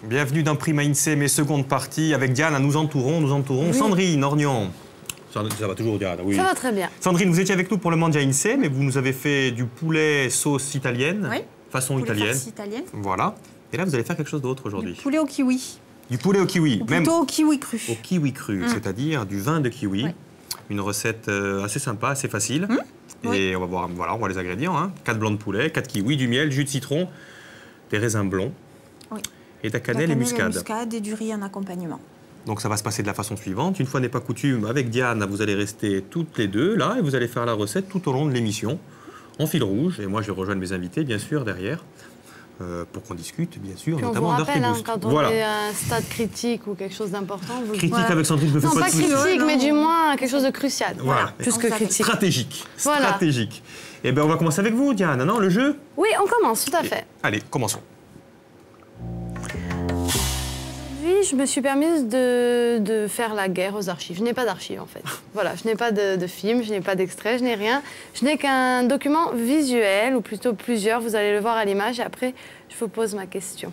Bienvenue dans Prima INSEE, mes secondes parties. Avec Diane, nous entourons oui. Sandrine Orgnon. Ça va toujours, Diane, oui. Ça va très bien. Sandrine, vous étiez avec nous pour le Mondia INSEE, mais vous nous avez fait du poulet sauce italienne, oui. Façon poulet italienne. Italienne. Voilà. Et là, vous allez faire quelque chose d'autre aujourd'hui. Du poulet au kiwi. Du poulet au kiwi. Ou plutôt au kiwi cru. Au kiwi cru, c'est-à-dire du vin de kiwi. Oui. Une recette assez sympa, assez facile. Et oui. On va voir, voilà, on voit les ingrédients. Hein. 4 blancs de poulet, 4 kiwis, du miel, jus de citron, des raisins blonds. Oui. Et de la cannelle et muscade. Et du riz en accompagnement. Donc ça va se passer de la façon suivante. Une fois n'est pas coutume, avec Diane, vous allez rester toutes les deux là et vous allez faire la recette tout au long de l'émission, en fil rouge. Et moi, je vais rejoindre mes invités, bien sûr, derrière, pour qu'on discute, bien sûr, puis notamment d'Artégouste. Quand on est à un stade critique ou quelque chose d'important... Critique avec Sandrine, je me fais pas de soucis. Non, pas critique, mais du moins quelque chose de crucial. Voilà. Plus que critique. Stratégique. Voilà. Stratégique. Eh bien, on va commencer avec vous, Diane, non, le jeu? Oui, on commence, tout à fait. Allez, commençons. Je me suis permise de faire la guerre aux archives. Je n'ai pas d'archives, en fait. Voilà, je n'ai pas de film, je n'ai pas d'extrait, je n'ai rien. Je n'ai qu'un document visuel, ou plutôt plusieurs, vous allez le voir à l'image, et après, je vous pose ma question.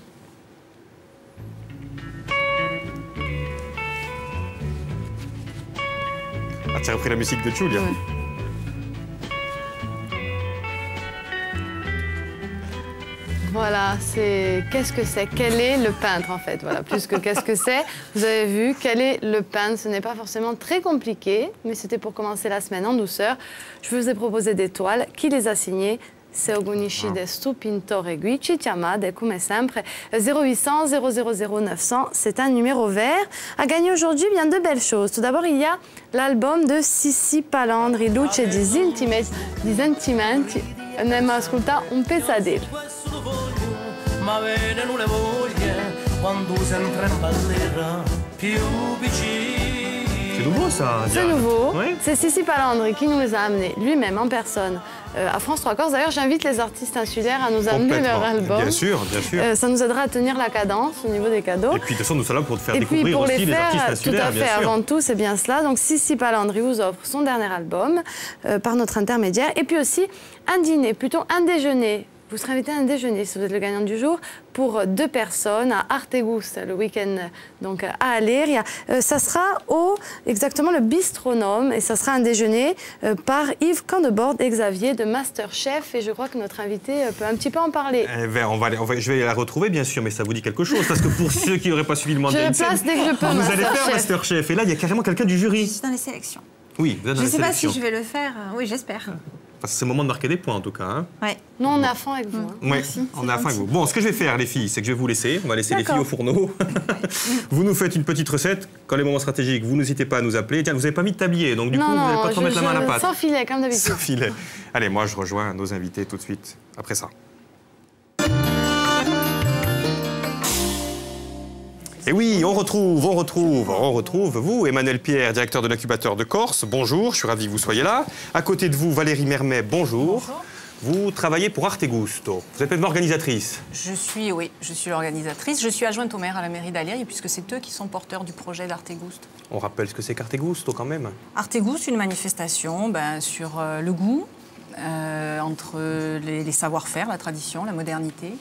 Ah, tu as repris la musique de Giulia. Ouais. Voilà, c'est qu'est-ce que c'est? Quel est le peintre, en fait? Voilà, plus que qu'est-ce que c'est. Vous avez vu, quel est le peintre? Ce n'est pas forcément très compliqué, mais c'était pour commencer la semaine en douceur. Je vous ai proposé des toiles. Qui les a signées? Se agonisci destu pintore qui ci chiamate come sempre 0800 000 900. C'est un numéro vert. À gagner aujourd'hui, bien de belles choses. Tout d'abord, il y a l'album de Sissi Palandri, Luce di sentimenti. Andiamo a ascoltare un pesadelo. Ma vengono le voglie quando sempre in ballerà più vicino. C'est nouveau, ça. C'est nouveau. Oui. C'est Sissi Palandri qui nous les a amenés lui-même en personne à France 3 Corse. D'ailleurs, j'invite les artistes insulaires à nous amener leur album. Bien sûr, bien sûr. Ça nous aidera à tenir la cadence au niveau des cadeaux. Et puis, de toute façon, nous sommes là pour te faire Et découvrir puis pour aussi les artistes faire, insulaires, tout à fait, avant tout, c'est bien cela. Donc, Sissi Palandri vous offre son dernier album par notre intermédiaire. Et puis aussi, un dîner, plutôt un déjeuner. Vous serez invité à un déjeuner, si vous êtes le gagnant du jour, pour 2 personnes à Artégouste, le week-end donc à Aléria. Ça sera exactement le Bistronome, et ça sera un déjeuner par Yves Candebord et Xavier de Masterchef. Et je crois que notre invité peut un petit peu en parler. Je vais la retrouver, bien sûr, mais ça vous dit quelque chose, parce que pour ceux qui n'auraient pas suivi le Mondia INSEE, je place dès que je peux, vous allez faire Masterchef. Et là, il y a carrément quelqu'un du jury. Je suis dans les sélections. Oui, vous êtes dans les sélections. Je ne sais pas si je vais le faire. Oui, j'espère. C'est le moment de marquer des points, en tout cas. Hein. Ouais. Nous, on est à fond avec vous. Hein. Oui, on est à fond avec vous. Bon, ce que je vais faire, les filles, c'est que je vais vous laisser. On va laisser les filles au fourneau. Vous nous faites une petite recette. Quand les moments stratégiques, vous n'hésitez pas à nous appeler. Tiens, vous n'avez pas mis de tablier, donc du coup, vous n'allez pas trop mettre la main à la pâte. Sans filet, comme d'habitude. Sans filet. Allez, moi, je rejoins nos invités tout de suite, après ça. Et oui, on retrouve vous, Emmanuel Pierre, directeur de l'incubateur de Corse. Bonjour, je suis ravi que vous soyez là. À côté de vous, Valérie Mermet, bonjour. Bonjour. Vous travaillez pour Artégouste. Vous êtes même organisatrice. Je suis l'organisatrice. Je suis adjointe au maire à la mairie d'Aléria, puisque c'est eux qui sont porteurs du projet d'Artégouste. On rappelle ce que c'est qu'Artégouste, quand même. Artégouste, une manifestation sur le goût, entre les savoir-faire, la tradition, la modernité.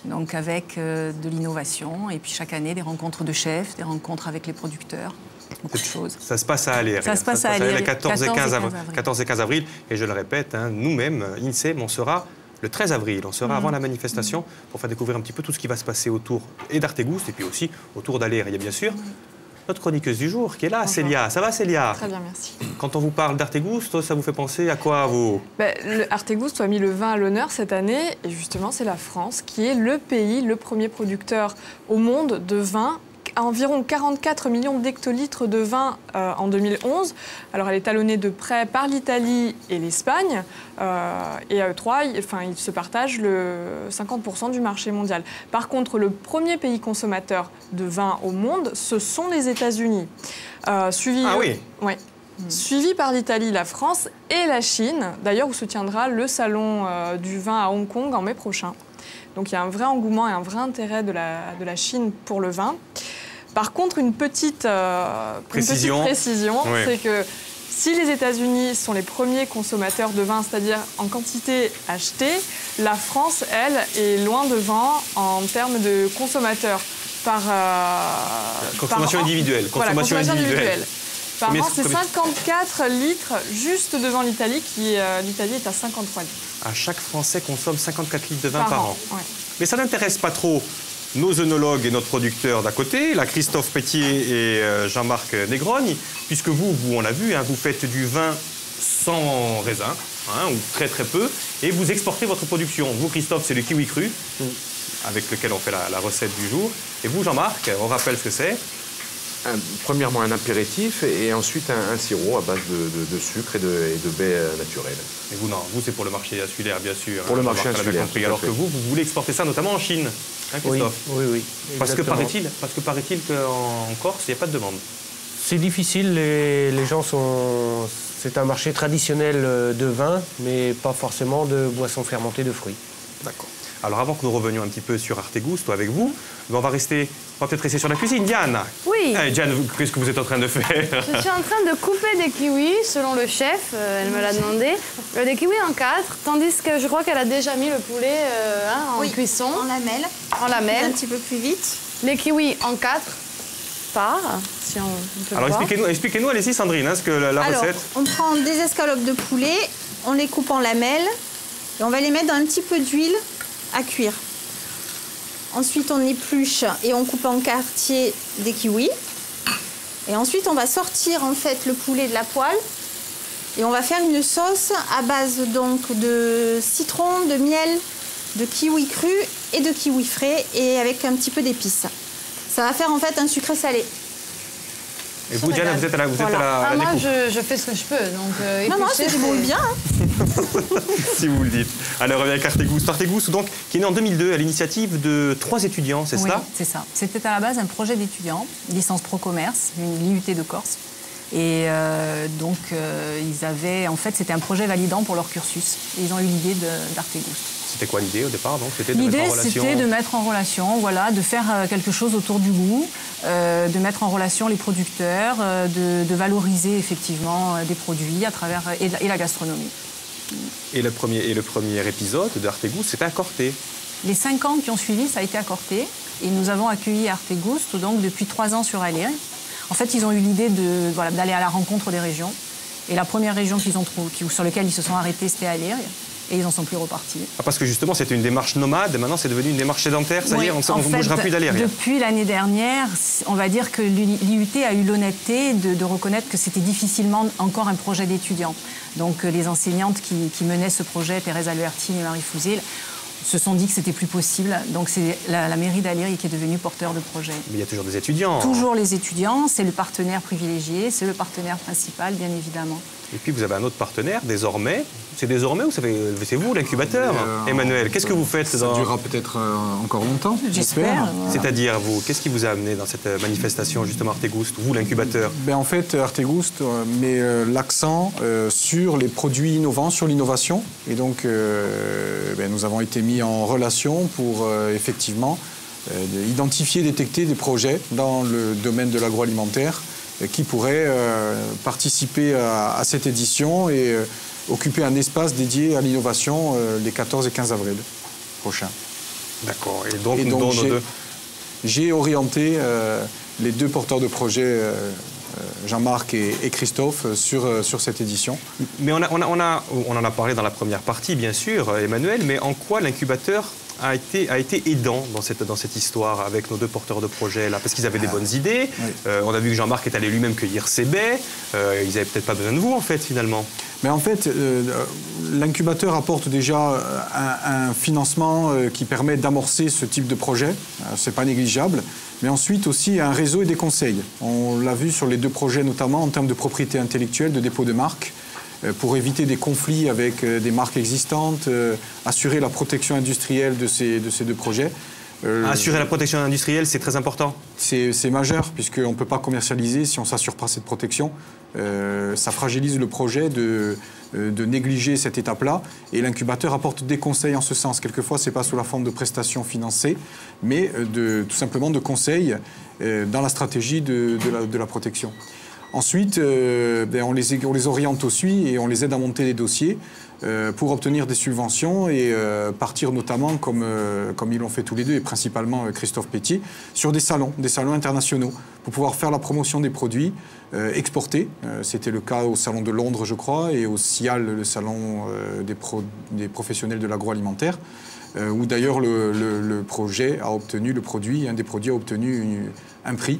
Donc avec de l'innovation, et puis chaque année des rencontres de chefs, des rencontres avec les producteurs, beaucoup de choses. Ça se passe à Aléria. Ça se passe à Aléria, les 14 et 15 avril. Et je le répète, hein, nous-mêmes, INSEE, on sera le 13 avril. On sera avant la manifestation pour faire découvrir un petit peu tout ce qui va se passer autour et d'Artégouste, et puis aussi autour d'Aléria, bien sûr. Notre chroniqueuse du jour qui est là, bonjour. Célia. Ça va, Célia? Très bien, merci. Quand on vous parle d'Artégouste, ça vous fait penser à quoi, vous? Artégouste a mis le vin à l'honneur cette année, et justement, c'est la France qui est le pays, le premier producteur au monde de vin. Environ 44 millions d'hectolitres de vin en 2011. Alors, elle est talonnée de près par l'Italie et l'Espagne. Et à eux trois, ils se partagent le 50% du marché mondial. Par contre, le premier pays consommateur de vin au monde, ce sont les États-Unis. Suivi par l'Italie, la France et la Chine. D'ailleurs, où se tiendra le salon du vin à Hong Kong en mai prochain. Donc il y a un vrai engouement et un vrai intérêt de la Chine pour le vin. Par contre, une petite précision, c'est que si les États-Unis sont les premiers consommateurs de vin, c'est-à-dire en quantité achetée, la France, elle, est loin devant en termes de consommateurs par Consommation an. individuelle. Voilà, consommation individuelle. Par Combien- an, c'est combien- 54 litres juste devant l'Italie, l'Italie est à 53 litres. Chaque Français consomme 54 litres de vin par an. Ouais. Mais ça n'intéresse pas trop nos œnologues et notre producteur d'à côté, là Christophe Pétier et Jean-Marc Negrogne, puisque vous on l'a vu, hein, vous faites du vin sans raisin, hein, ou très très peu, et vous exportez votre production. Vous, Christophe, c'est le kiwi cru, avec lequel on fait la recette du jour. Et vous, Jean-Marc, on rappelle ce que c'est. Premièrement, un apéritif et ensuite un sirop à base de sucre et de baies naturelles. Et vous, non, vous, c'est pour le marché insulaire, bien sûr. Pour le Jean-Marc, marché on l'avait insulaire, compris. tout à Alors fait. que vous voulez exporter ça notamment en Chine, hein, Christophe. Oui. Parce que exactement. paraît-il qu'en Corse, il n'y a pas de demande. C'est difficile, les gens sont... C'est un marché traditionnel de vin, mais pas forcément de boissons fermentées de fruits. D'accord. Alors avant que nous revenions un petit peu sur Artegusto avec vous, on va peut-être rester sur la cuisine. Diane. Oui. Diane, qu'est-ce que vous êtes en train de faire? Je suis en train de couper des kiwis, selon le chef, elle me l'a demandé. Des kiwis en 4, tandis que je crois qu'elle a déjà mis le poulet en cuisson. En lamelles. En lamelles. Un petit peu plus vite. Les kiwis en 4 parts, si on peut Alors le voir. expliquez-nous, allez-y Sandrine, hein, ce que la Alors, recette. on prend des escalopes de poulet, on les coupe en lamelles et on va les mettre dans un petit peu d'huile à cuire. Ensuite, on épluche et on coupe en quartiers des kiwis. Et ensuite, on va sortir en fait le poulet de la poêle et on va faire une sauce à base donc de citron, de miel, de kiwi cru et de kiwi frais et avec un petit peu d'épices. Ça va faire en fait un sucré salé. Et vous, Diane, vous êtes à la Ah, moi, découpe, je fais ce que je peux. Donc, Non, non, éplucher, ça débrouille bien. Hein. si vous le dites. Alors, on revient avec Artegusto. Artegusto, donc, qui est né en 2002 à l'initiative de 3 étudiants, c'est Oui, cela? c'est ça. C'était à la base un projet d'étudiants, licence pro commerce, une l'IUT de Corse. Et donc, ils avaient, en fait, c'était un projet validant pour leur cursus. Et ils ont eu l'idée d'Artegusto. C'était quoi l'idée au départ? C'était de mettre L'idée, en relation... c'était de mettre en relation, voilà, de faire quelque chose autour du goût, de mettre en relation les producteurs, de valoriser effectivement des produits à travers et la gastronomie. Et le premier épisode d'Artegusto, c'était à Corté. Les 5 ans qui ont suivi, ça a été à Corté. Et nous avons accueilli Artegusto donc depuis 3 ans sur Allier. En fait, ils ont eu l'idée d'aller à la rencontre des régions. Et la première région sur laquelle ils se sont arrêtés, c'était Allier. Et ils n'en sont plus repartis. Parce que justement, c'était une démarche nomade, maintenant c'est devenu une démarche sédentaire, ça y est, on ne bougera plus d'Allier. Depuis l'année dernière, on va dire que l'IUT a eu l'honnêteté de reconnaître que c'était difficilement encore un projet d'étudiants. Donc les enseignantes qui menaient ce projet, Thérèse Albertine et Marie Fouzil, se sont dit que c'était plus possible. Donc c'est la mairie d'Allier qui est devenue porteur de projet. Mais il y a toujours des étudiants. Toujours les étudiants, c'est le partenaire privilégié, c'est le partenaire principal, bien évidemment. Et puis vous avez un autre partenaire, désormais. C'est désormais ou c'est vous, l'incubateur? Emmanuel, qu'est-ce que vous faites Ça durera peut-être encore longtemps, J'espère. j'espère. C'est-à-dire, vous, qu'est-ce qui vous a amené dans cette manifestation, justement, Artegusto, vous, l'incubateur? En fait, Artegusto met l'accent sur les produits innovants, sur l'innovation. Et donc, nous avons été mis en relation pour effectivement identifier, détecter des projets dans le domaine de l'agroalimentaire qui pourraient participer à cette édition et occuper un espace dédié à l'innovation les 14 et 15 avril prochains. D'accord. Et donc j'ai orienté les 2 porteurs de projet, Jean-Marc et Christophe, sur cette édition. Mais on en a parlé dans la première partie, bien sûr, Emmanuel, mais en quoi l'incubateur a été aidant dans cette histoire avec nos 2 porteurs de projet là, parce qu'ils avaient des bonnes idées. Oui. On a vu que Jean-Marc est allé lui-même cueillir ses baies. Ils n'avaient peut-être pas besoin de vous en fait finalement. Mais en fait, l'incubateur apporte déjà un financement qui permet d'amorcer ce type de projet. C'est pas négligeable. Mais ensuite aussi un réseau et des conseils. On l'a vu sur les 2 projets notamment en termes de propriété intellectuelle, de dépôt de marques, pour éviter des conflits avec des marques existantes, assurer la protection industrielle de ces 2 projets. Assurer la protection industrielle, c'est très important. C'est majeur, puisqu'on ne peut pas commercialiser si on ne s'assure pas cette protection. Ça fragilise le projet de négliger cette étape-là. Et l'incubateur apporte des conseils en ce sens. Quelquefois, ce n'est pas sous la forme de prestations financées, mais tout simplement de conseils dans la stratégie de la protection. Ensuite, on les oriente au SUI et on les aide à monter les dossiers pour obtenir des subventions et partir notamment, comme ils l'ont fait tous les deux, et principalement Christophe Pétier, sur des salons internationaux, pour pouvoir faire la promotion des produits, exporter. C'était le cas au Salon de Londres, je crois, et au CIAL, le Salon des professionnels de l'agroalimentaire, où d'ailleurs le projet a obtenu, un des produits a obtenu un prix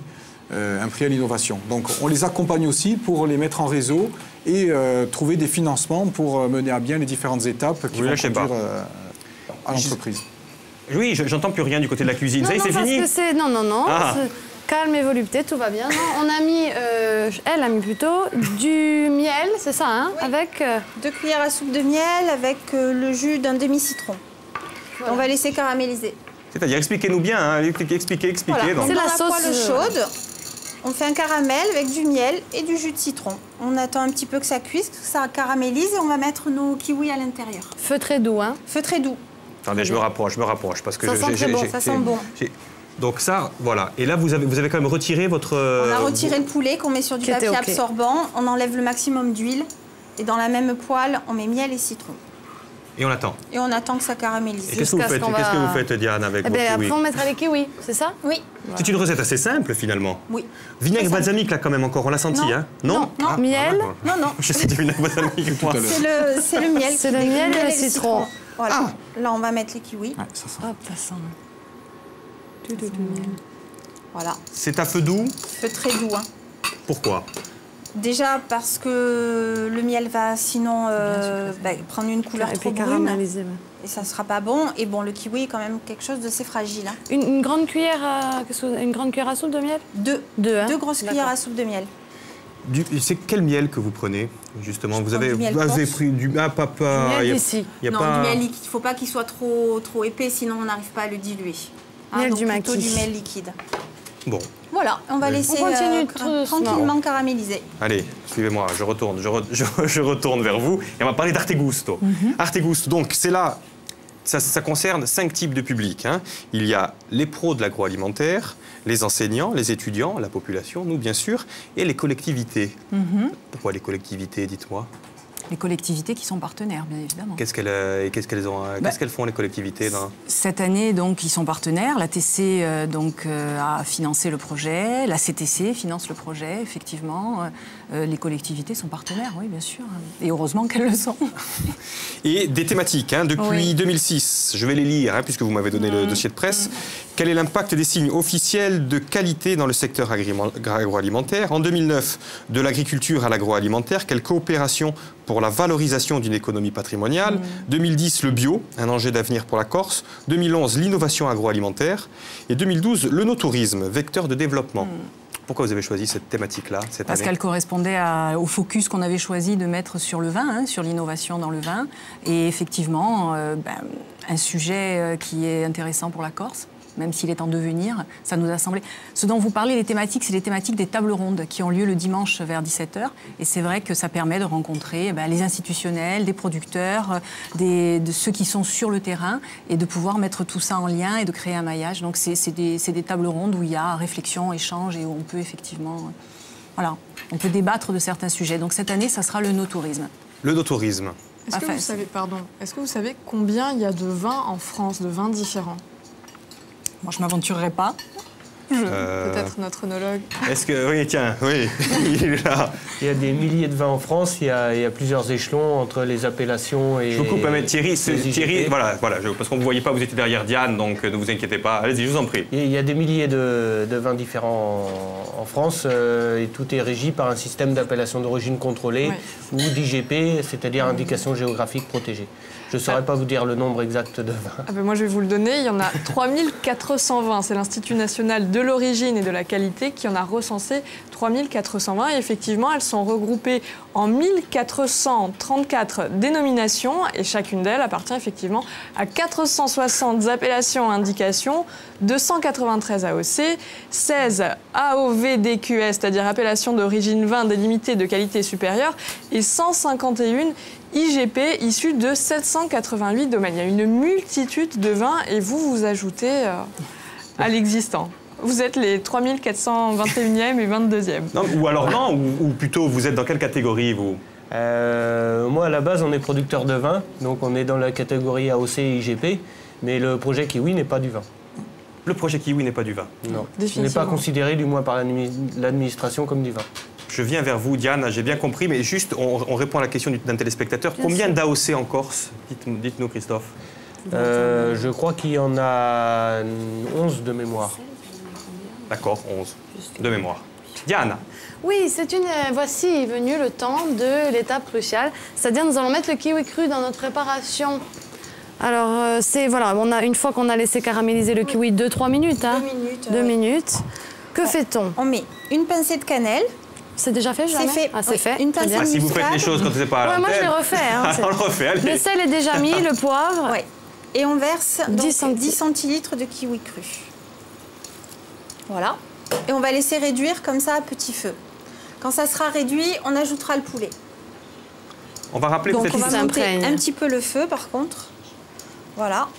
à l'innovation. Donc on les accompagne aussi pour les mettre en réseau et trouver des financements pour mener à bien les différentes étapes qui vont conduire à l'entreprise. Oui, j'entends plus rien du côté de la cuisine. Ça y est, c'est fini? Non. Ah. Calme et volupté, tout va bien. Non, on a mis, elle a mis plutôt du miel, c'est ça, hein? Oui. Avec 2 cuillères à soupe de miel avec le jus d'un demi-citron. Voilà. On va laisser caraméliser. C'est-à-dire, expliquez-nous bien, hein, expliquez. Voilà. Donc. C'est la la sauce poêle chaude. On fait un caramel avec du miel et du jus de citron. On attend un petit peu que ça cuise, que ça caramélise et on va mettre nos kiwis à l'intérieur. feu très doux, hein? Feu très doux. Attendez, je me rapproche, parce que ça sent très bon, ça sent bon. Donc ça, voilà. Et là, vous avez quand même retiré votre... On a retiré le poulet qu'on met sur du papier absorbant. On enlève le maximum d'huile. Et dans la même poêle, on met miel et citron. Et on attend. Et on attend que ça caramélise. Et qu'est-ce que vous faites, Diane, avec vos kiwis? Après, on mettra les kiwis, c'est ça? Oui. Voilà. C'est une recette assez simple, finalement. Oui. Vinaigre balsamique, là, quand même, encore, on l'a senti, non. hein? Non. Miel? Non. J'ai senti vinaigre balsamique, moi. C'est le miel. C'est le miel et le citron. Voilà. Là, on va mettre les kiwis. Ouais, ça sent. Hop, ça sent. Voilà. C'est à feu doux? Feu très doux, hein. Pourquoi? Déjà parce que le miel va sinon prendre une couleur trop brune et ça ne sera pas bon. Et bon, le kiwi est quand même quelque chose d'assez fragile. Hein. Une grande cuillère à soupe de miel? Deux. Hein? 2 grosses cuillères à soupe de miel. C'est quel miel que vous prenez, justement? Vous avez pris du... Ah, papa... Miel d'ici. Du miel liquide. Il ne faut pas qu'il soit trop épais, sinon on n'arrive pas à le diluer. Miel du plutôt maquis. du miel liquide. Bon. Voilà, on va laisser tranquillement caraméliser. Allez, suivez-moi, je retourne vers vous et on va parler d'Artegusto. Artegusto, donc c'est là, ça concerne 5 types de publics. Hein. Il y a les pros de l'agroalimentaire, les enseignants, les étudiants, la population, nous bien sûr, et les collectivités. Pourquoi les collectivités, dites-moi? Les collectivités qui sont partenaires, bien évidemment. Qu'est-ce qu'elles font, les collectivités Cette année, donc, ils sont partenaires. La TC a financé le projet. La CTC finance le projet, effectivement. Les collectivités sont partenaires, oui, bien sûr. Et heureusement qu'elles le sont. Et des thématiques, hein, depuis 2006. Je vais les lire, hein, puisque vous m'avez donné le dossier de presse. Quel est l'impact des signes officiels de qualité dans le secteur agroalimentaire? En 2009, de l'agriculture à l'agroalimentaire, quelle coopération pour la valorisation d'une économie patrimoniale. 2010, le bio, un enjeu d'avenir pour la Corse. 2011, l'innovation agroalimentaire. Et 2012, le no-tourisme, vecteur de développement. Pourquoi vous avez choisi cette thématique-là cette année? Parce qu'elle correspondait au focus qu'on avait choisi de mettre sur le vin, hein, sur l'innovation dans le vin. Et effectivement, un sujet qui est intéressant pour la Corse. Même s'il est en devenir, ça nous a semblé... Ce dont vous parlez, les thématiques, c'est les thématiques des tables rondes qui ont lieu le dimanche vers 17h. Et c'est vrai que ça permet de rencontrer les institutionnels, des producteurs, de ceux qui sont sur le terrain et de pouvoir mettre tout ça en lien et de créer un maillage. Donc c'est des tables rondes où il y a réflexion, échange et où on peut effectivement... on peut débattre de certains sujets. Donc cette année, ça sera le no-tourisme. Le no-tourisme. Est-ce que vous savez combien il y a de vins en France, de vins différents? Moi, je ne m'aventurerai pas. Peut-être notre œnologue. Est-ce que... Oui, tiens, oui, il est là. Il y a des milliers de vins en France, il y a plusieurs échelons entre les appellations et... Je vous coupe, mais Thierry, voilà, parce qu'on ne vous voyait pas, vous étiez derrière Diane, donc ne vous inquiétez pas. Allez-y, je vous en prie. Il y a des milliers de vins différents en France, et tout est régi par un système d'appellation d'origine contrôlée, ou d'IGP, c'est-à-dire indication géographique protégée. Je ne saurais pas vous dire le nombre exact de vins. Moi, je vais vous le donner. Il y en a 3420. C'est l'Institut national de l'origine et de la qualité qui en a recensé 3420. Et effectivement, elles sont regroupées en 1434 dénominations. Et chacune d'elles appartient effectivement à 460 appellations et indications, 293 AOC, 16 AOVDQS, c'est-à-dire appellation d'origine vin délimitée de qualité supérieure, et 151 IGP issus de 788 domaines. Il y a une multitude de vins et vous ajoutez à l'existant. Vous êtes les 3421e et 22e. Non, ou alors non, ou plutôt vous êtes dans quelle catégorie vous? Moi, à la base, on est producteur de vin, donc on est dans la catégorie AOC et IGP, mais le projet Kiwi n'est pas du vin. Le projet Kiwi n'est pas du vin? Non, il n'est pas considéré, du moins par l'administration, comme du vin. Je viens vers vous, Diane, j'ai bien compris, mais juste, on répond à la question d'un téléspectateur. Combien d'AOC en Corse? Dites-nous, Christophe. Je crois qu'il y en a 11 de mémoire. D'accord, 11 de mémoire. Diane. Oui, voici venu le temps de l'étape cruciale, c'est-à-dire nous allons mettre le kiwi cru dans notre préparation. Alors, voilà, une fois qu'on a laissé caraméliser le kiwi 2-3 minutes. 2 minutes. 2 minutes. Que fait-on? On met une pincée de cannelle. C'est déjà fait, C'est fait. Ah, c'est fait. Une pincée de si vous faites les choses quand c'est pas à l'antenne. Moi, je les refais. Hein, on le refait, allez. Le sel est déjà mis, le poivre. Ouais. Et on verse 10 10 centilitres de kiwi cru. Voilà. Et on va laisser réduire comme ça à petit feu. Quand ça sera réduit, on ajoutera le poulet. On va rappeler Donc peut-être... on va monter un petit peu le feu par contre. Voilà.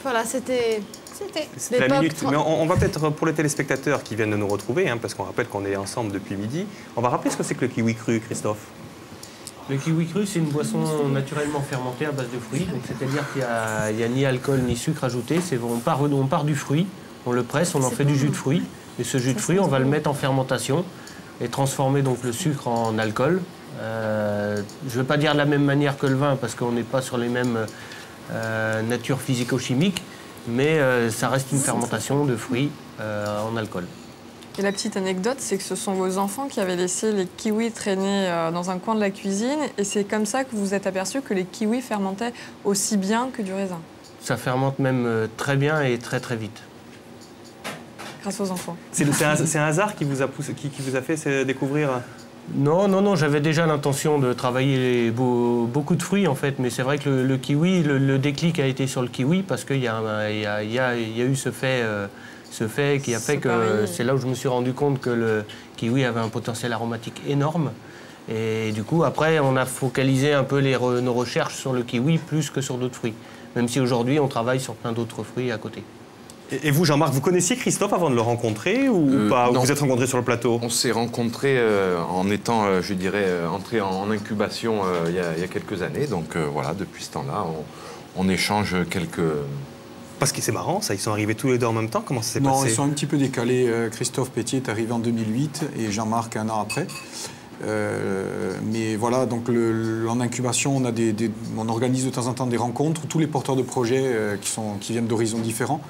Voilà, c'était la minute. Mais on va peut-être, pour les téléspectateurs qui viennent de nous retrouver, hein, parce qu'on rappelle qu'on est ensemble depuis midi, on va rappeler ce que c'est que le kiwi cru, Christophe. Le kiwi cru, c'est une boisson naturellement fermentée à base de fruits. C'est-à-dire qu'il n'y a ni alcool ni sucre ajouté. On part du fruit, on le presse, on en fait du jus de fruits. Et ce jus de fruits, on va le mettre en fermentation et transformer donc le sucre en alcool. Je ne veux pas dire de la même manière que le vin, parce qu'on n'est pas sur les mêmes natures physico-chimiques, mais ça reste une fermentation de fruits en alcool. Et la petite anecdote, c'est que ce sont vos enfants qui avaient laissé les kiwis traîner dans un coin de la cuisine, et c'est comme ça que vous vous êtes aperçu que les kiwis fermentaient aussi bien que du raisin. Ça fermente même très bien et très très vite. Grâce aux enfants. C'est un hasard qui vous a poussé, qui vous a fait découvrir? Non, j'avais déjà l'intention de travailler beaucoup de fruits en fait, mais c'est vrai que le kiwi, le déclic a été sur le kiwi parce qu'il y a eu ce fait qui a fait que c'est là où je me suis rendu compte que le kiwi avait un potentiel aromatique énorme. Et du coup, après, on a focalisé un peu nos recherches sur le kiwi plus que sur d'autres fruits, même si aujourd'hui, on travaille sur plein d'autres fruits à côté. Et vous, Jean-Marc, vous connaissiez Christophe avant de le rencontrer ou pas? Vous vous êtes rencontrés sur le plateau? On s'est rencontrés en étant, je dirais, entrés en incubation il y a quelques années. Donc voilà, depuis ce temps-là, on échange quelques... Parce que c'est marrant, ça, ils sont arrivés tous les deux en même temps. Comment ça s'est passé? Non, ils sont un petit peu décalés. Christophe Pétier est arrivé en 2008 et Jean-Marc un an après. Mais voilà, donc en incubation, on organise de temps en temps des rencontres où tous les porteurs de projets qui viennent d'horizons différents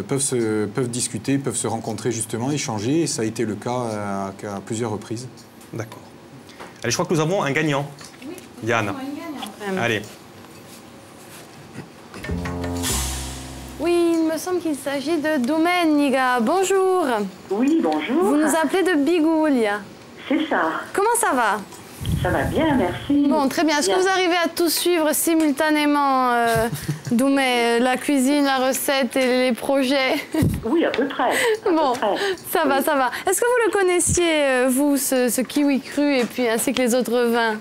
peuvent discuter, peuvent se rencontrer justement, échanger, et ça a été le cas à plusieurs reprises. D'accord. Allez, je crois que nous avons un gagnant. Oui, Diane. Allez. Oui, il me semble qu'il s'agit de Domenica. Bonjour. Oui, bonjour. Vous nous appelez de Bigoulia. C'est ça. Comment ça va? Ça va bien, merci. Bon, très bien. Est-ce que vous arrivez à tout suivre simultanément, Doumé, la cuisine, la recette et les projets? Oui, à peu près. Bon, ça va. Est-ce que vous le connaissiez, vous, ce kiwi cru, et puis ainsi que les autres vins?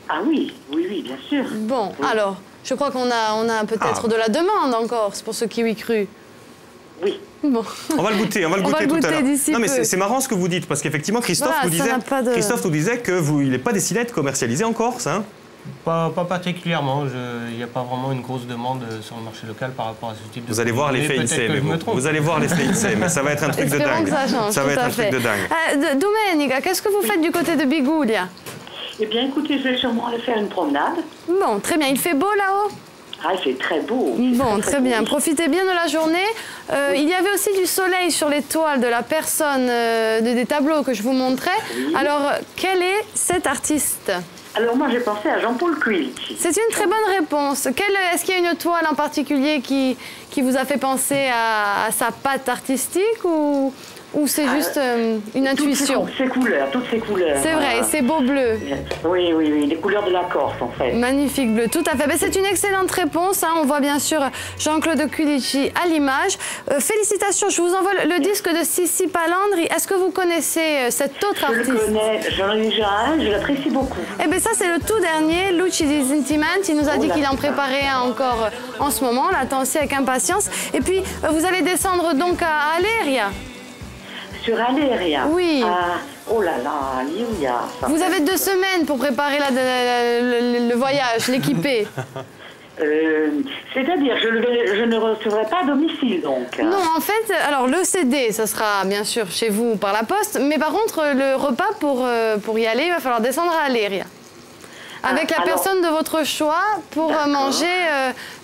Ah oui, bien sûr. Bon, oui. Alors, je crois qu'on a peut-être de la demande encore pour ce kiwi cru. Oui. Bon. On va le goûter, tout à l'heure. Non, mais c'est marrant ce que vous dites, parce qu'effectivement, Christophe nous disait qu'il n'est pas destiné à être commercialisé en Corse. Hein. Pas particulièrement. Il n'y a pas vraiment une grosse demande sur le marché local par rapport à ce type de... Vous allez voir l'effet INSEE, vous allez voir l'effet INSEE, mais ça va être un truc de dingue. Ça va être un truc de dingue. Domenica, qu'est-ce que vous faites du côté de Bigoulia? Eh bien, écoutez, je vais sûrement aller faire une promenade. Bon, très bien. Il fait beau là-haut? Ah, il fait très beau. Bon, très bien. Profitez bien de la journée. Il y avait aussi du soleil sur les toiles de la personne des tableaux que je vous montrais. Oui. Alors, quel est cet artiste? Alors, moi, j'ai pensé à Jean-Paul Quilty. C'est une très bonne réponse. Est-ce qu'il y a une toile en particulier qui vous a fait penser à sa patte artistique ou c'est juste une intuition? Toutes ces couleurs. C'est vrai, ces beaux bleus. Oui, les couleurs de la Corse, en fait. Magnifique bleu, tout à fait. C'est une excellente réponse. Hein. On voit bien sûr Jean-Claude Quilici à l'image. Félicitations, je vous envoie le disque de Sissi Palandri. Est-ce que vous connaissez cet autre artiste? Je le connais, j'en ai déjà un, je l'apprécie beaucoup. Eh bien ça, c'est le tout dernier, Luci di Sentimenti. Il nous a dit qu'il en préparait un encore en ce moment. On l'attend aussi avec impatience. Et puis, vous allez descendre donc à Aléria. Sur Aléria. Oui. Ah, oh là là, Lilia. Vous avez 2 semaines pour préparer le voyage, l'équiper. C'est-à-dire, je ne recevrai pas à domicile, donc. Non, en fait, alors le CD, ça sera bien sûr chez vous par la poste, mais par contre, le repas, pour y aller, il va falloir descendre à Aléria. Avec la personne de votre choix pour manger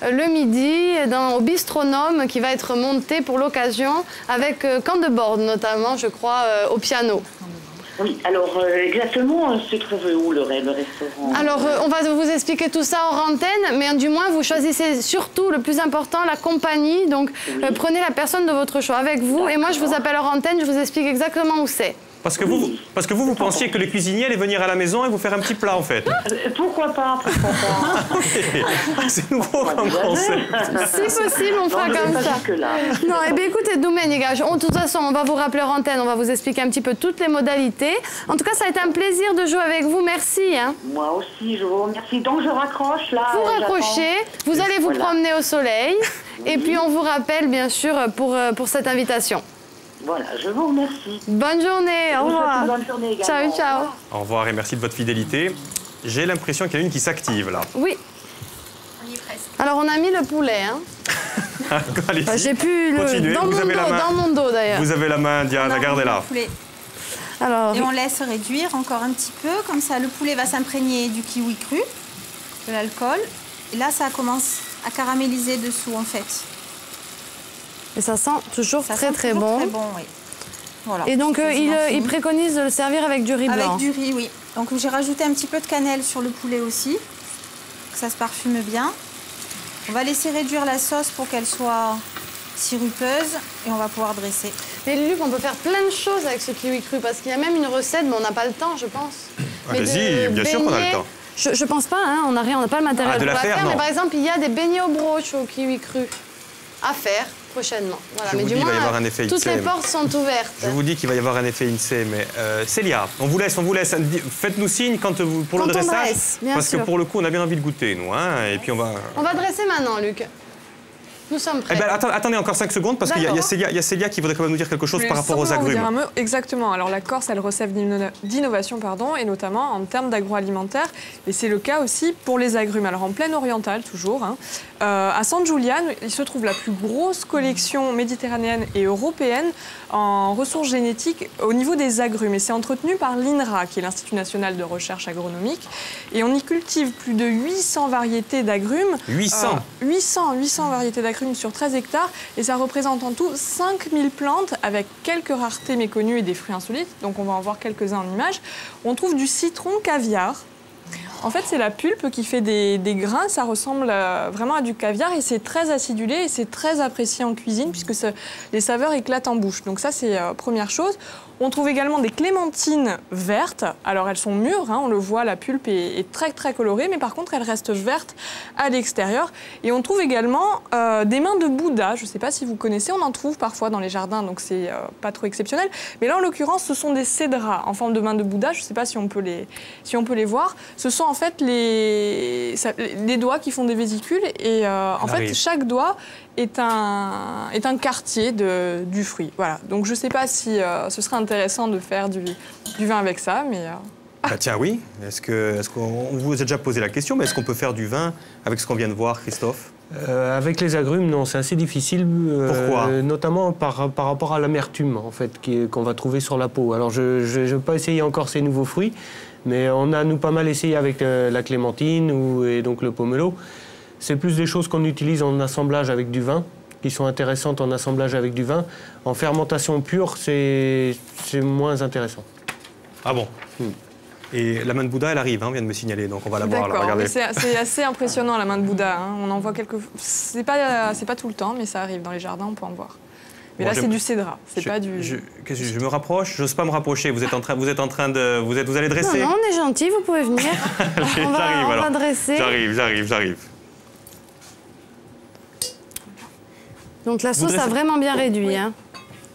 le midi au bistronome qui va être monté pour l'occasion avec Candebord notamment, je crois, au piano. Oui, alors exactement, se trouve où le restaurant? Alors, on va vous expliquer tout ça hors antenne, mais du moins, vous choisissez surtout, le plus important, la compagnie. Donc, prenez la personne de votre choix avec vous. Et moi, je vous appelle hors antenne, je vous explique exactement où c'est. Parce que vous pensiez que les cuisiniers allaient venir à la maison et vous faire un petit plat, en fait. Pourquoi pas, C'est nouveau comme concept. Si possible, on fera comme ça. Non, eh bien écoutez, Doumène, les gars, de toute façon, on va vous rappeler hors antenne, on va vous expliquer un petit peu toutes les modalités. En tout cas, ça a été un plaisir de jouer avec vous, merci. Hein. Moi aussi, je vous remercie. Donc, je raccroche, là. Vous raccrochez, vous allez vous promener au soleil, et puis on vous rappelle, bien sûr, pour cette invitation. Voilà, je vous remercie. Bonne journée, au revoir. Bonne journée également. Ciao, ciao. Au revoir et merci de votre fidélité. J'ai l'impression qu'il y en a une qui s'active, là. Oui. On y est presque. Alors, on a mis le poulet, hein. J'ai pu dans mon dos, d'ailleurs. Vous avez la main, Diana, gardez-la. Alors, et on laisse réduire encore un petit peu, comme ça le poulet va s'imprégner du kiwi cru, de l'alcool. Et là, ça commence à caraméliser dessous, en fait. Et ça sent toujours très bon. Très bon, oui. Voilà. Et donc, il préconise de le servir avec du riz blanc. Avec du riz, oui. Donc, j'ai rajouté un petit peu de cannelle sur le poulet aussi, que ça se parfume bien. On va laisser réduire la sauce pour qu'elle soit sirupeuse et on va pouvoir dresser. Mais Luc, on peut faire plein de choses avec ce kiwi cru, parce qu'il y a même une recette, mais on n'a pas le temps, je pense. Allez-y, bien sûr qu'on a le temps. Je pense pas, hein, on n'a pas le matériel pour la faire, non. mais par exemple, il y a des beignets au broche au kiwi cru à faire prochainement. Voilà. Je vous dis, il va y avoir un effet toutes INSEE. les portes sont ouvertes. Je vous dis qu'il va y avoir un effet INSEE, mais Célia, on vous laisse. Faites-nous signe pour le dressage, parce que pour le coup, on a bien envie de goûter, nous. Hein, et puis on va dresser maintenant, Luc. Nous sommes prêts. Eh ben, attendez encore 5 secondes, parce qu'il y a Célia qui voudrait quand même nous dire quelque chose par rapport aux agrumes. Exactement. Alors la Corse, elle recèle d'innovation, et notamment en termes d'agroalimentaire. Et c'est le cas aussi pour les agrumes. Alors en plaine orientale, toujours. Hein, à San Giuliano, il se trouve la plus grosse collection méditerranéenne et européenne en ressources génétiques au niveau des agrumes. Et c'est entretenu par l'INRA, qui est l'Institut national de recherche agronomique. Et on y cultive plus de 800 variétés d'agrumes. 800 variétés d'agrumes sur 13 hectares et ça représente en tout 5000 plantes avec quelques raretés méconnues et des fruits insolites. Donc on va en voir quelques-uns en images. On trouve du citron caviar. En fait, c'est la pulpe qui fait des grains. Ça ressemble vraiment à du caviar et c'est très acidulé et c'est très apprécié en cuisine puisque les saveurs éclatent en bouche. Donc ça, c'est première chose. On trouve également des clémentines vertes. Alors, elles sont mûres, hein, on le voit, la pulpe est très, très colorée, mais par contre, elles restent vertes à l'extérieur. Et on trouve également des mains de Bouddha. Je ne sais pas si vous connaissez, on en trouve parfois dans les jardins, donc c'est pas trop exceptionnel. Mais là, en l'occurrence, ce sont des cédrats en forme de mains de Bouddha. Je ne sais pas si on peut les voir. Ce sont en fait les doigts qui font des vésicules. Et en fait, chaque doigt est un quartier du fruit. Voilà. Donc, je ne sais pas si ce serait intéressant de faire du vin avec ça, mais... Bah tiens, oui. Est-ce qu'on vous a déjà posé la question, mais est-ce qu'on peut faire du vin avec ce qu'on vient de voir, Christophe? Avec les agrumes, non, c'est assez difficile. Pourquoi? Notamment par rapport à l'amertume, en fait, qu'on va trouver sur la peau. Alors, je ne vais pas essayer encore ces nouveaux fruits, mais on a, nous, pas mal essayé avec la clémentine et donc le pomelo. C'est plus des choses qu'on utilise en assemblage avec du vin, qui sont intéressantes en assemblage avec du vin. En fermentation pure, c'est moins intéressant. Ah bon? Et la main de Bouddha, elle arrive, hein, on vient de me signaler, donc on va la voir. Là, regardez. C'est assez impressionnant, la main de Bouddha. Hein. On en voit quelques... C'est pas tout le temps, mais ça arrive dans les jardins, on peut en voir. Mais bon, là, c'est du cédra, c'est pas du... Je me rapproche? J'ose pas me rapprocher. Vous allez dresser? Non, on est gentil, vous pouvez venir. on va dresser. J'arrive. Donc la sauce a vraiment bien réduit. Hein.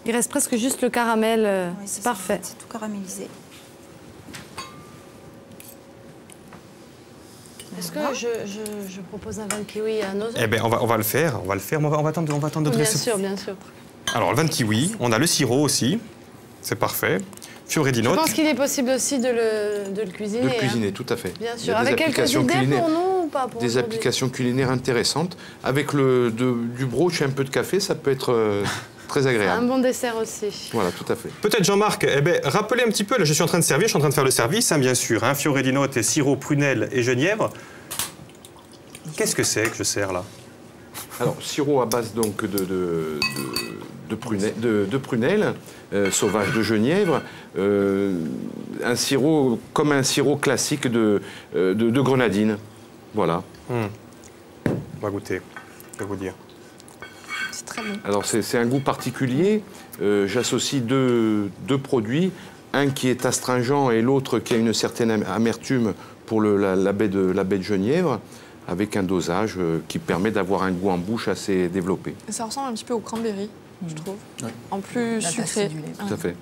Il reste presque juste le caramel. Oui, c'est parfait. C'est tout caramélisé. Est-ce que je propose un vin de kiwi à nos autres? Eh bien, on va le faire. On va attendre de dresser. Bien sûr. Alors, le vin de kiwi, on a le sirop aussi. C'est parfait. Je Fioredinote. pense qu'il est possible aussi de le cuisiner. De le cuisiner, hein. tout à fait. Bien Il y sûr. a des Avec quelques applications idées culinaires. pour nous ou pas pour Des aujourd'hui? applications culinaires intéressantes. Avec du brooch et un peu de café, ça peut être très Un agréable. bon dessert aussi. Voilà, tout à fait. Peut-être Jean-Marc, rappelez un petit peu, là, je suis en train de servir, je suis en train de faire le service, hein, bien sûr. Hein, Fioredinote, sirop, prunelle et genièvre. Qu'est-ce que c'est que je sers là? Alors, sirop à base donc de prunelle, sauvage de genièvre, un sirop comme un sirop classique de grenadine. Voilà. On va goûter, je vais vous dire. C'est très bon. Alors, c'est un goût particulier. J'associe deux produits, un qui est astringent et l'autre qui a une certaine amertume pour la baie de genièvre, avec un dosage qui permet d'avoir un goût en bouche assez développé. Et ça ressemble un petit peu au cranberry, je trouve. Ouais. En plus La sucré. acidulée. Tout à fait.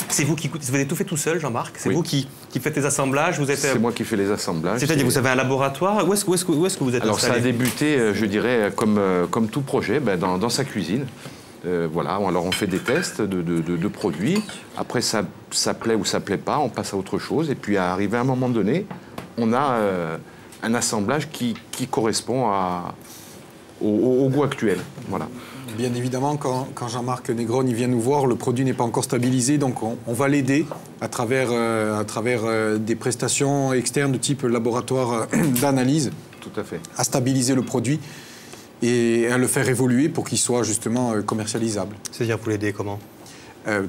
C'est vous qui vous avez tout fait tout seul, Jean-Marc? C'est Oui. vous qui faites les assemblages? Vous êtes, C'est moi qui fais les assemblages. c'est-à-dire, vous avez un laboratoire? Où est-ce que vous êtes Alors ça a installé? débuté, je dirais, comme tout projet, dans sa cuisine. Voilà, alors on fait des tests de produits. Après, ça plaît ou ça plaît pas, on passe à autre chose. Et puis, arrivé à un moment donné, on a un assemblage qui correspond au goût actuel. Voilà. Bien évidemment, quand Jean-Marc Negrone il vient nous voir, le produit n'est pas encore stabilisé, donc on va l'aider à travers des prestations externes de type laboratoire d'analyse Tout à fait. à stabiliser le produit et à le faire évoluer pour qu'il soit justement commercialisable. C'est-à-dire, vous l'aidez comment?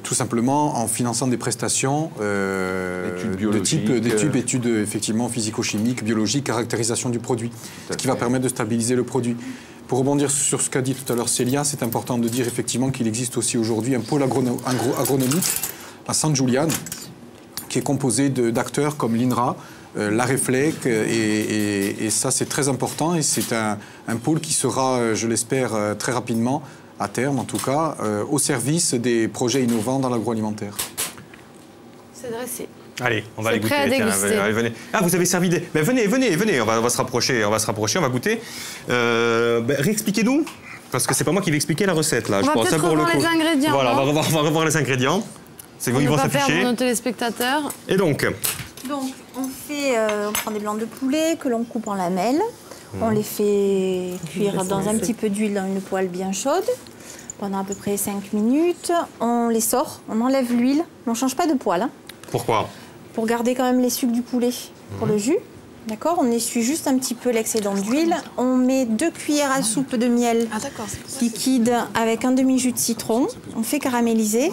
Tout simplement en finançant des prestations Études de type biologiques, études effectivement physico-chimiques, biologiques, caractérisation du produit, ce qui va permettre de stabiliser le produit. Pour rebondir sur ce qu'a dit tout à l'heure Célia, c'est important de dire effectivement qu'il existe aussi aujourd'hui un pôle agronomique à San Julián qui est composé d'acteurs comme l'INRA, l'AREFLEC, et ça c'est très important et c'est un pôle qui sera, je l'espère, très rapidement, à terme en tout cas, au service des projets innovants dans l'agroalimentaire. C'est dressé. Allez, on va C'est aller goûter. prêt à Tiens, déguster. allez, venez. Ah, vous avez servi des... Mais venez, on va se rapprocher, on va goûter. Réexpliquez-nous, parce que c'est pas moi qui vais expliquer la recette, là. On va peut-être revoir les ingrédients, Voilà, non on va revoir les ingrédients. C'est On ils ne vont va pas perdre s'afficher. nos téléspectateurs. Et donc, Donc, on prend des blancs de poulet que l'on coupe en lamelles. On les fait cuire dans un petit peu d'huile dans une poêle bien chaude pendant à peu près 5 minutes. On les sort, on enlève l'huile. On ne change pas de poêle, hein, pourquoi? pour garder quand même les sucs du poulet pour le jus. D'accord. On essuie juste un petit peu l'excédent d'huile. On met 2 cuillères à soupe de miel Ah d'accord. liquide avec un demi-jus de citron. On fait caraméliser.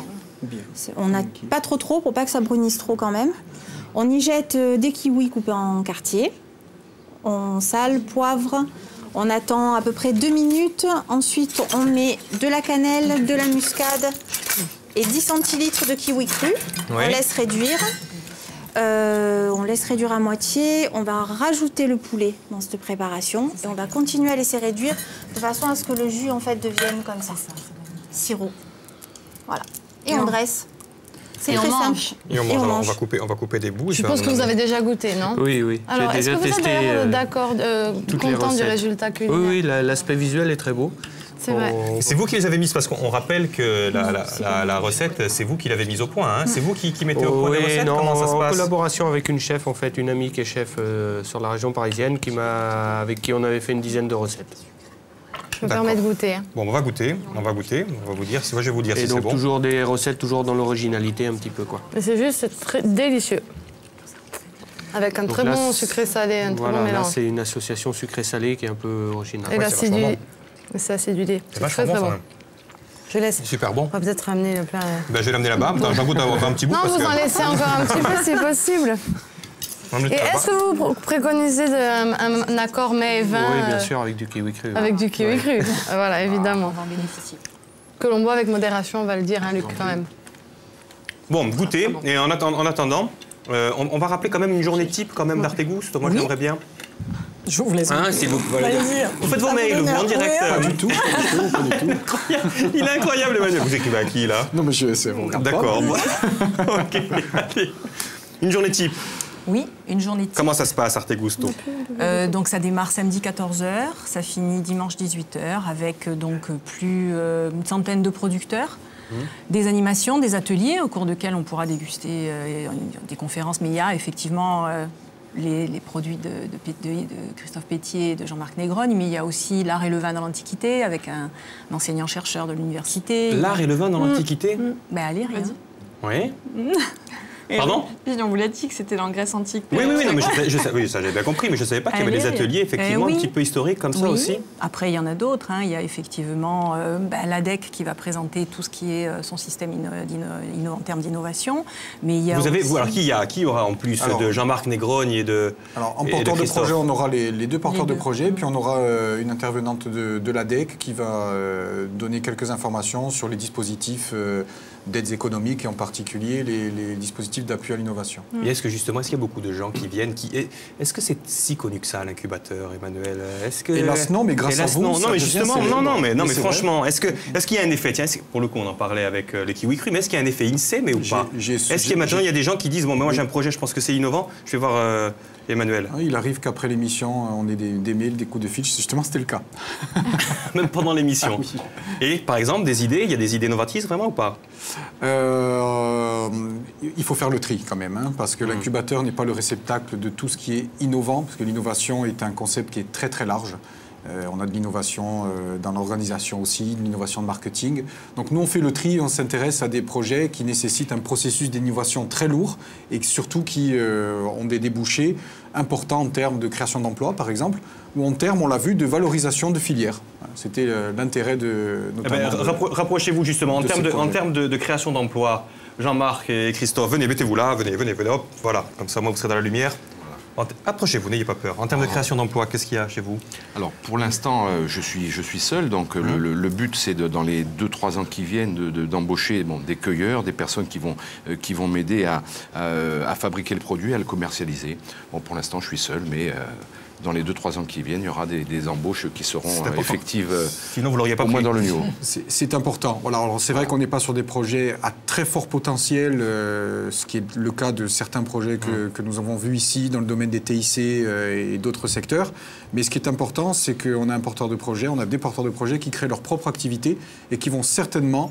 On n'a pas trop pour pas que ça brunisse trop quand même. On y jette des kiwis coupés en quartiers. On sale, poivre. On attend à peu près 2 minutes. Ensuite, on met de la cannelle, de la muscade et 10 centilitres de kiwi cru. Ouais. On laisse réduire. On laisse réduire à moitié. On va rajouter le poulet dans cette préparation et on va continuer à laisser réduire de façon à ce que le jus en fait devienne comme ça, sirop. Voilà. Et on dresse. C'est Et très on simple. mange. Et on Et mange, on alors, mange. on va couper des bouts. Je suppose que vous avez déjà goûté, non? Oui, oui. Alors, J'ai est-ce déjà que vous testé. avez l'air d'accord, toutes les content du recettes. résultat culinaire? Oui, oui, l'aspect visuel est très beau. C'est vrai. C'est vous qui les avez mises, parce qu'on rappelle que la recette, c'est vous qui l'avez mise au point. Hein. C'est vous qui mettez au point les Oui, recettes? non, Comment ça se en passe? collaboration avec une chef, en fait, une amie qui est chef sur la région parisienne, avec qui on avait fait une dizaine de recettes. Je me permets de goûter. hein. Bon, on va goûter. On va vous dire. Moi, je vais vous dire Et si c'est donc bon. toujours des recettes, toujours dans l'originalité un petit peu, quoi. Mais c'est juste très délicieux. Avec un Donc très là, bon sucré-salé, un très Voilà, bon là mélange. c'est une association sucré-salé qui est un peu originale. Et Ouais, là, c'est c'est vachement du... bon. C'est acidulé. C'est C'est vachement très bon, très ça. bon. Je laisse. C'est super bon. On va peut-être ramener le plat. Ben, je vais l'amener là-bas. Attends, j'en goûte encore un petit bout. Non, parce vous que... en laissez encore un petit peu, c'est possible. On va le Et mettre est-ce là-bas. que vous préconisez un accord mets et vin Oui, bien sûr, avec du kiwi cru. avec du kiwi cru? Voilà, évidemment. On va en bénéficier. Que l'on boit avec modération, on va le dire, hein, Luc, quand même. Bon, goûtez. Et en attendant, on va rappeler quand même une journée type quand même d'Artégoust. Moi, j'aimerais bien. Je vous laisse. Hein, s'il vous plaît. Vous faites vos mails, vous, en direct. Pas du tout, pas du tout. Il est incroyable, Emmanuel. Vous écrivez à qui, là? Non mais c'est bon. D'accord. Bon. Ok, allez. Une journée type. Oui, une journée type. Comment ça se passe, Artegusto? Donc ça démarre samedi 14h, ça finit dimanche 18h avec une centaine de producteurs. Des animations, des ateliers au cours desquels on pourra déguster des conférences, mais il y a effectivement les produits de Christophe Pétier et de Jean-Marc Négrogne, mais il y a aussi l'art et le vin dans l'Antiquité avec un enseignant-chercheur de l'université. L'art et le vin dans l'Antiquité Ben allez, rien. Oui. Pardon? On vous l'a dit que c'était dans Grèce antique. Oui, non, mais oui, ça j'ai bien compris, mais je ne savais pas qu'il y avait des ateliers effectivement un petit peu historiques comme ça aussi. Après, il y en a d'autres. Il y a effectivement l'ADEC qui va présenter tout ce qui est son système en termes d'innovation. Mais il y a alors qui y aura en plus de Jean-Marc Négrogne et de Alors, en porteur de projet, on aura les deux porteurs de projet, puis on aura une intervenante de l'ADEC qui va donner quelques informations sur les dispositifs d'aides économiques et en particulier les dispositifs d'appui à l'innovation. Et est-ce qu'il y a beaucoup de gens qui viennent est-ce que c'est si connu que ça, l'incubateur, Emmanuel? Hélas non, mais grâce à vous, non, mais justement, mais franchement, vrai. est-ce qu'il y a un effet? Tiens, pour le coup, on en parlait avec les Kiwi Cru, mais est-ce qu'il y a un effet INSEE, mais ou pas? Est-ce qu'il maintenant il y a des gens qui disent bon, moi j'ai un projet, je pense que c'est innovant, je vais voir Emmanuel? Il arrive qu'après l'émission, on ait des mails, des coups de fil. Justement, c'était le cas. Même pendant l'émission. Oui. Et par exemple, il y a des idées novatrices vraiment ou pas? Il faut faire le tri quand même, parce que l'incubateur n'est pas le réceptacle de tout ce qui est innovant, parce que l'innovation est un concept qui est très très large. On a de l'innovation dans l'organisation aussi, de l'innovation de marketing. Donc nous, on fait le tri, on s'intéresse à des projets qui nécessitent un processus d'innovation très lourd et surtout qui ont des débouchés importants en termes de création d'emplois, par exemple, ou en termes, on l'a vu, de valorisation de filières. C'était l'intérêt de... Rapprochez-vous justement, en termes de création d'emplois. Jean-Marc et Christophe, venez, mettez-vous là, venez, hop, voilà, comme ça, moi, vous serez dans la lumière. Approchez-vous, n'ayez pas peur. En termes de création d'emplois, qu'est-ce qu'il y a chez vous? Alors, pour l'instant, je suis seul, donc le but, c'est dans les 2-3 ans qui viennent, d'embaucher des cueilleurs, des personnes qui vont m'aider à fabriquer le produit, à le commercialiser. Bon, pour l'instant, je suis seul, mais dans les 2-3 ans qui viennent, il y aura des embauches qui seront effectives. Sinon, vous l'auriez pas pris. Au moins dans le niveau. C'est important. Voilà, alors c'est vrai qu'on n'est pas sur des projets à très fort potentiel, ce qui est le cas de certains projets que nous avons vus ici dans le domaine des TIC et d'autres secteurs. Mais ce qui est important, c'est qu'on a un porteur de projet, on a des porteurs de projets qui créent leur propre activité et qui vont certainement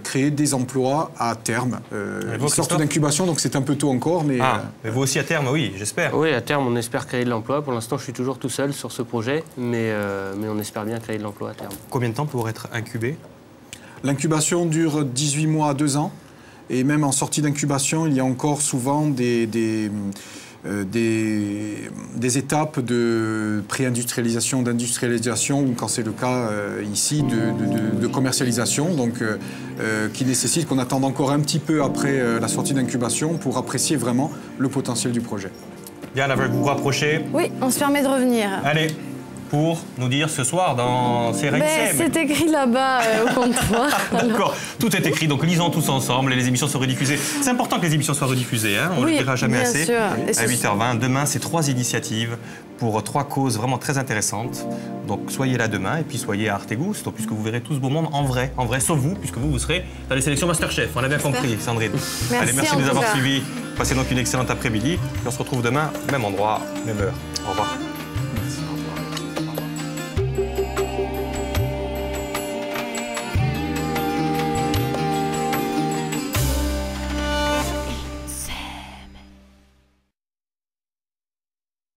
créer des emplois à terme. Ils sortent d'incubation, donc c'est un peu tôt encore. Mais vous aussi à terme, oui, j'espère. Oui, à terme, on espère créer de l'emploi. Pour l'instant, je suis toujours tout seul sur ce projet, mais on espère bien créer de l'emploi à terme. Combien de temps pour être incubé? L'incubation dure 18 mois à 2 ans. Et même en sortie d'incubation, il y a encore souvent des étapes de pré-industrialisation, d'industrialisation, ou quand c'est le cas ici, de commercialisation, donc qui nécessite qu'on attende encore un petit peu après la sortie d'incubation pour apprécier vraiment le potentiel du projet. Bien, vous vous rapprochez? Oui, on se permet de revenir. Allez, pour nous dire ce soir dans CRXM. C'est écrit là-bas au comptoir. D'accord, tout est écrit, donc lisons tous ensemble et les émissions sont rediffusées. C'est important que les émissions soient rediffusées, on ne le dira jamais assez. Sûr. À 8h20, demain, c'est 3 initiatives pour 3 causes vraiment très intéressantes. Donc soyez là demain et puis soyez à Artegusto, puisque vous verrez tout ce beau monde en vrai, sauf vous, puisque vous serez dans les sélections Masterchef. On a bien compris, Sandrine. Merci, allez, merci de nous avoir suivis. Passez donc une excellente après-midi. Et on se retrouve demain, même endroit, même heure. Au revoir.